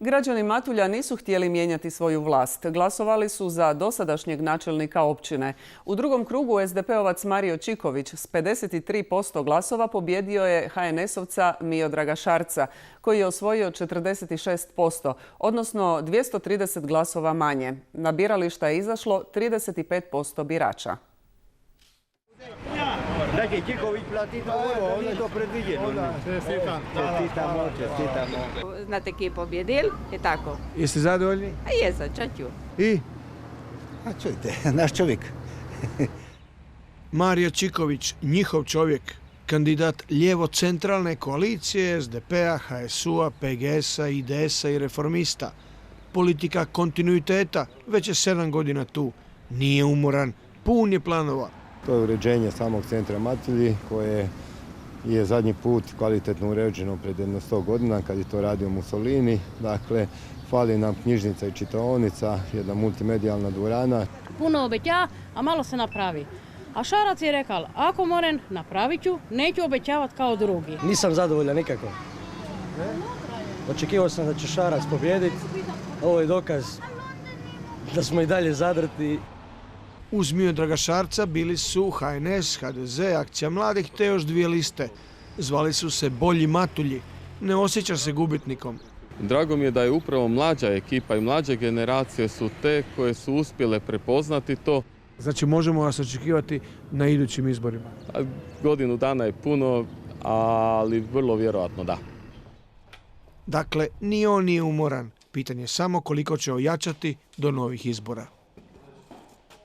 Građani Matulja nisu htjeli mijenjati svoju vlast. Glasovali su za dosadašnjeg načelnika općine. U drugom krugu SDP-ovac Mario Čiković s 53% glasova pobjedio je HNS-ovca Miodraga Šarca, koji je osvojio 46%, odnosno 230 glasova manje. Na birališta je izašlo 35% birača. Dakle, Čiković platiti ovo, on je to predviđeno. Čestitamo. Znate ki je pobjedil, je tako. Jeste zadovoljni? A jesam, čaću. I? A čujte, naš čovjek. Mario Čiković, njihov čovjek, kandidat lijevo-centralne koalicije SDP-a, HSU-a, PGS-a, IDS-a i Reformista. Politika kontinuiteta, već je 7 godina tu. Nije umoran, pun je planova. To je uređenje samog centra Matulji koje je zadnji put kvalitetno uređeno pred jedno 100 godina kad je to radio Mussolini. Dakle, fali nam knjižnica i čitaonica, jedna multimedijalna dvorana. Puno obeća, a malo se napravi. A Šarac je rekao, ako moram, napravit ću, neću obećavati kao drugi. Nisam zadovoljan nikako. Očekivao sam da će Šarac pobijediti. Ovo je dokaz da smo i dalje zadrti. Uz Miodraga Šarca bili su HNS, HDZ, Akcija mladih te još 2 liste. Zvali su se Bolji Matulji. Ne osjeća se gubitnikom. Drago mi je da je upravo mlađa ekipa i mlađe generacije su te koje su uspjele prepoznati to. Znači možemo vas očekivati na idućim izborima? Godinu dana je puno, ali vrlo vjerojatno da. Dakle, ni on nije umoran. Pitanje je samo koliko će ojačati do novih izbora.